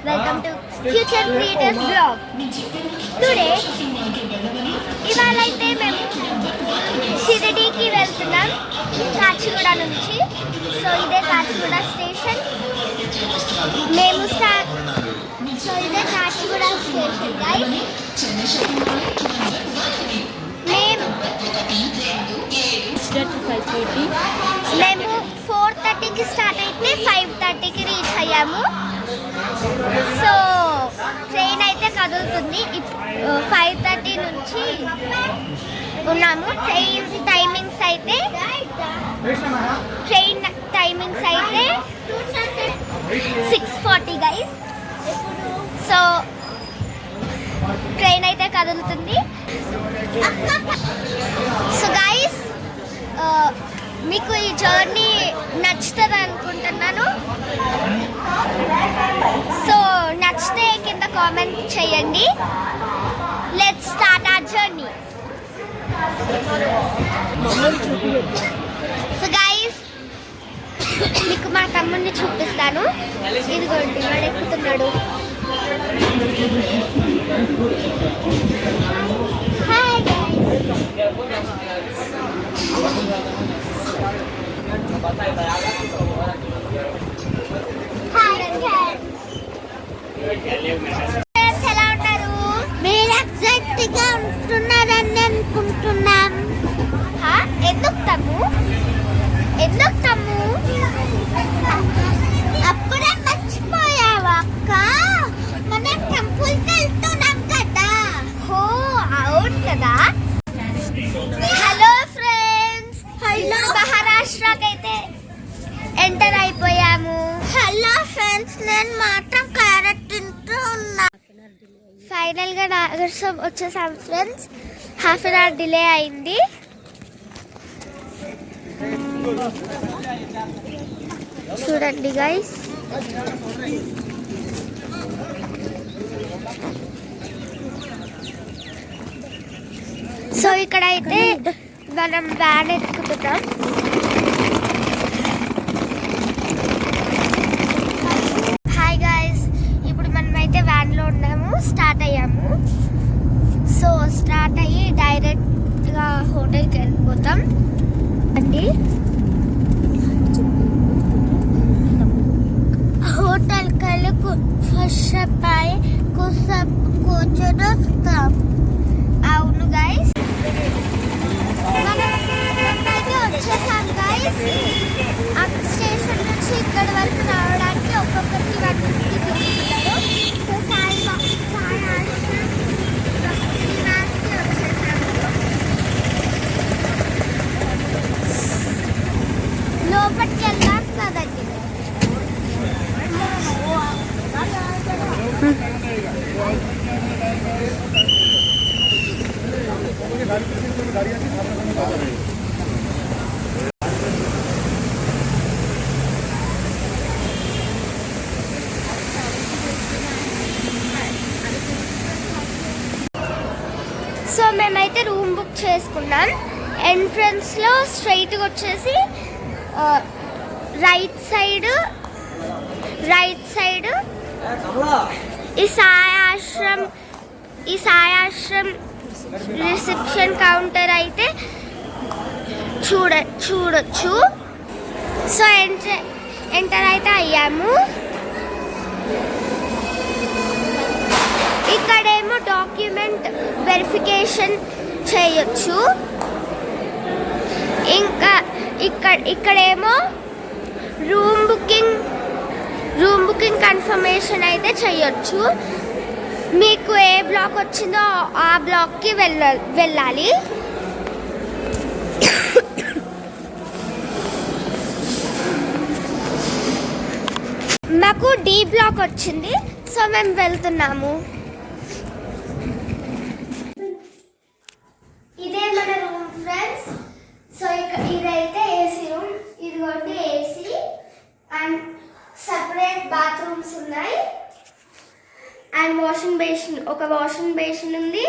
Welcome to future creators blog. Today ఇవాళైతే మేము షిరిడీకి వెళ్తున్నాం కాచిగూడ నుంచి. సో ఇదే కాచిగూడ స్టేషన్. ఇదే కాచిగూడ స్టేషన్ గైస్. మేము 4:30కి స్టార్ట్ అయితే 5:30కి రీచ్ అయ్యాము. సో ట్రైన్ అయితే కదులుతుంది. 5:30 నుంచి ఉన్నాము. ట్రైన్ టైమింగ్స్ అయితే 6:40 గైస్. సో ట్రైన్ అయితే కదులుతుంది. సో గైస్ మీకు ఈ జర్నీ నచ్చుతుంది అనుకుంటున్నాను. సో నచ్చితే కింద కామెంట్ చేయండి. Let's start our journey. So guys మీకు మా తమ్ముడిని చూపిస్తాను. ఇదిగోండి వాడు ఎక్కుతున్నాడు. Hi guys. ఎలా ఉన్నారు? మీరు ఎగ్జాక్ట్ గా ఉంటున్నారని అనుకుంటున్నాం. ఎందుకు అప్పుడే మర్చిపోయావా అక్క? మనం టెంపుల్కి వెళ్తున్నాం కదా. హో అవును కదా. హలో ఫ్రెండ్స్, మహారాష్ట్రకి అయితే ఎంటర్ అయిపోయాము. హలో ఫ్రెండ్స్, నేను మాత్రం క్యారెట్ తింటూ ఉన్నా. ఫైనల్ గా నాగర్సం వచ్చేసాం friends. Half an hour delay అయింది. చూడండి గైస్. సో ఇక్కడ అయితే మనం వ్యాన్ ఎక్కుతున్నాం. హాయ్ గైస్, ఇప్పుడు మనమైతే వ్యాన్లో ఉన్నాము. స్టార్ట్ అయ్యాము. సో స్టార్ట్ అయ్యి డైరెక్ట్గా హోటల్కి వెళ్ళిపోతాం అండి. హోటల్ కళ్ళు ఫస్ట్ పై కూర్చొని వస్తాం. అవును గైస్, మనమైతే వచ్చేసాం గైస్. ఆ స్టేషన్ నుంచి ఇక్కడి వరకు రావడానికి ఒక్కొక్కరికి 150 తీసుకుంటారు. సో సాయి లోపలికి వెళ్ళాం కదండి. సో మేమైతే రూమ్ బుక్ చేసుకున్నాం. ఎంట్రన్స్లో స్ట్రైట్గా వచ్చేసి రైట్ సైడ్ ఈ సాయి ఆశ్రమ్ రిసెప్షన్ కౌంటర్ అయితే చూడొచ్చు. సో ఎంటర్ అయితే అయ్యాము. ఇక్కడేమో డాక్యుమెంట్ వెరిఫికేషన్ చేయొచ్చు. ఇంకా ఇక్కడేమో రూమ్ బుకింగ్ కన్ఫర్మేషన్ అయితే చేయొచ్చు. మీకు ఏ బ్లాక్ వచ్చిందో ఆ బ్లాక్కి వెళ్ళాలి. మాకు డి బ్లాక్ వచ్చింది. సో మేము వెళ్తున్నాము. ఇదే మన రూమ్ ఫ్రెండ్స్. సో ఇదైతే ఏసీ రూమ్. ఇదిగోండి ఏసీ అండ్ సపరేట్ బాత్రూమ్స్ ఉన్నాయి. అండ్ ఒక వాషింగ్ బేసిన్ ఉంది.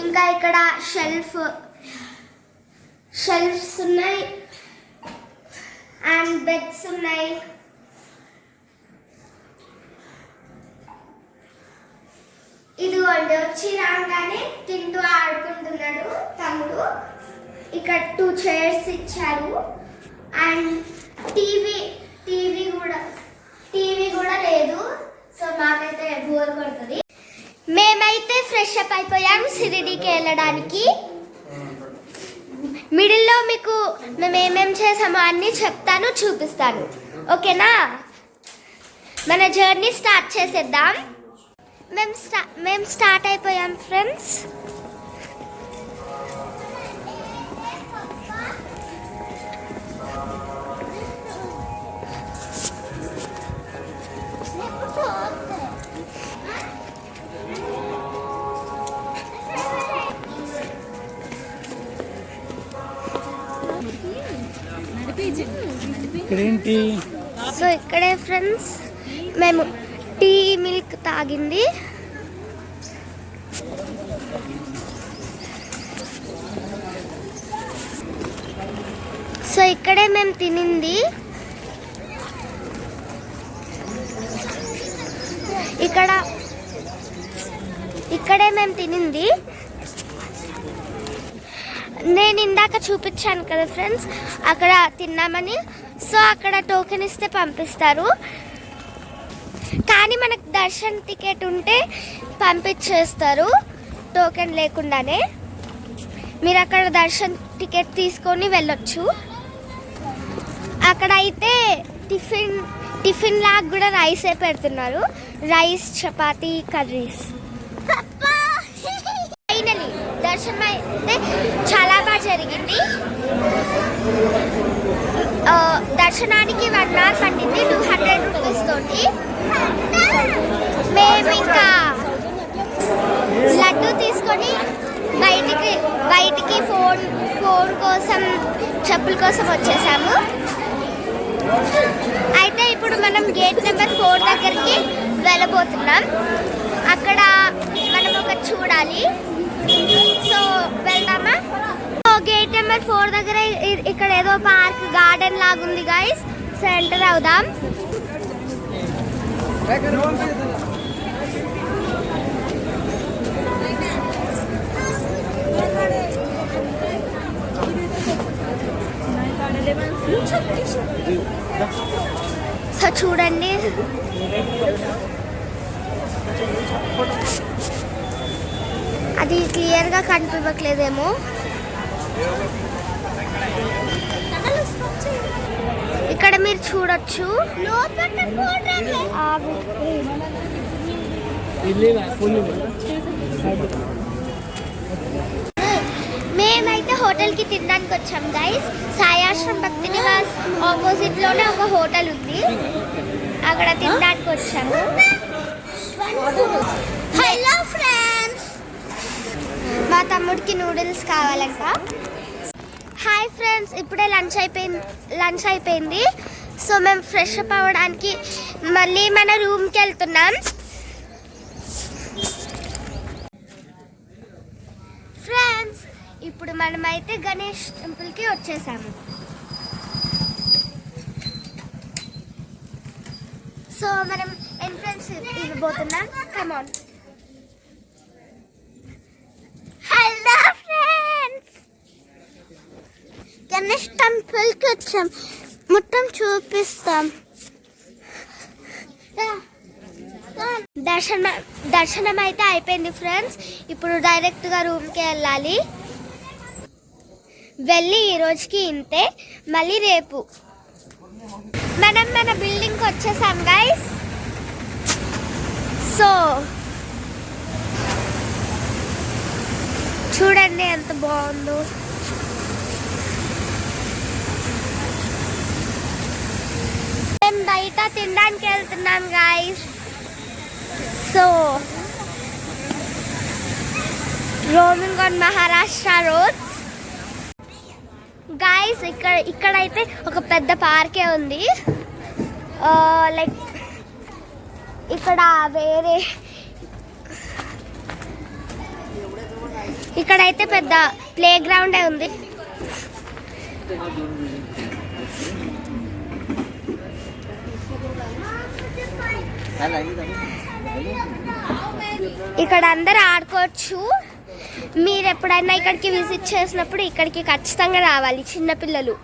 ఇంకా ఇక్కడ షెల్ఫ్స్ ఉన్నాయి అండ్ బెడ్స్ ఉన్నాయి. ఇది వచ్చి రాగానే తింటూ ఆడుకుంటున్నాడు తమ్ముడు. ఇక్కడ 2 చైర్స్ ఇచ్చారు అండ్ టీవీ కూడా లేదు. సో మాకైతే బోర్ కొడుతుంది. మేమైతే ఫ్రెష్ అప్ అయిపోయాం షిరిడీకి వెళ్ళడానికి. మిడిల్లో మీకు మేము ఏమేమి చేసామో అన్నీ చెప్తాను, చూపిస్తాను. ఓకేనా? మన జర్నీ స్టార్ట్ చేసేద్దాం. మేము స్టార్ట్ అయిపోయాం ఫ్రెండ్స్. సో ఇక్కడే ఫ్రెండ్స్ మేము టీ మిల్క్ తాగింది. సో ఇక్కడే మేము తినింది. ఇక్కడే మేము తినింది. నేను ఇందాక చూపించాను కదా ఫ్రెండ్స్, అక్కడ తిన్నామని. సో అక్కడ టోకెన్ ఇస్తే పంపిస్తారు, కానీ మనకు దర్శన్ టికెట్ ఉంటే పంపించేస్తారు టోకెన్ లేకుండానే. మీరు అక్కడ దర్శన్ టికెట్ తీసుకొని వెళ్ళొచ్చు. అక్కడ అయితే టిఫిన్ లాగా కూడా రైసే పెడుతున్నారు. Rice, chapati, curries. ఫైనలీ దర్శనం అయితే చాలా బాగా జరిగింది. దర్శనానికి 1 hour పట్టింది 200 రూపీస్ తోటి. మేము ఇంకా లడ్డు తీసుకొని బయటికి ఫోన్ కోసం, చెప్పుల కోసం వచ్చేసాము. అయితే ఇప్పుడు మనం గేట్ నెంబర్ 4 దగ్గరికి వెళ్ళబోతున్నాం. అక్కడ మనం ఒకటి చూడాలి. సో వెళ్దామా? గేట్ నెంబర్ 4 దగ్గర ఇక్కడ ఏదో పార్క్, గార్డెన్ లాగుంది గైస్. సో ఎంటర్ అవుదాం. సో చూడండి, అది క్లియర్గా కనిపించట్లేదేమో. ఇక్కడ మీరు చూడొచ్చు. మేమైతే హోటల్కి తినడానికి వచ్చాం గైస్. సాయాశ్రమ్ భక్తి నివాస్ ఆపోజిట్లోనే ఒక హోటల్ ఉంది, అక్కడ తినడానికి వచ్చాము. హలో ఫ్రెండ్స్, మా తమ్ముడికి నూడిల్స్ కావాలంట. హాయ్ ఫ్రెండ్స్, ఇప్పుడే లంచ్ అయిపోయింది. సో మేము ఫ్రెష్ అప్ అవ్వడానికి మళ్ళీ మన రూమ్కి వెళ్తున్నాం. ఫ్రెండ్స్, ఇప్పుడు మనమైతే గణేష్ టెంపుల్కి వచ్చేసాము. సో మనం ఎంట్రన్స్ ఇవ్వబోతున్నాం. కమాన్. హలో ఫ్రెండ్స్, గణేష్ టెంపుల్కి వచ్చాం. మొత్తం చూపిస్తాం. దర్శనం అయితే అయిపోయింది ఫ్రెండ్స్. ఇప్పుడు డైరెక్ట్గా రూమ్కి వెళ్ళాలి. వెళ్ళి ఈ రోజుకి ఇంతే, మళ్ళీ రేపు. మనం మన బిల్డింగ్కి వచ్చేసాం గైస్. సో చూడండి ఎంత బాగుందో. మేము బయట తినడానికి వెళ్తున్నాం guys. So roaming on Maharashtra roads guys. ఇక్కడైతే ఒక పెద్ద పార్కే ఉంది. లైక్ ఇక్కడ ఇక్కడైతే పెద్ద ప్లే గ్రౌండే ఉంది. ఇక్కడ అందరు ఆడుకోవచ్చు. మీరు ఎప్పుడైనా ఇక్కడికి విజిట్ చేసినప్పుడు ఇక్కడికి ఖచ్చితంగా రావాలి చిన్నపిల్లలు.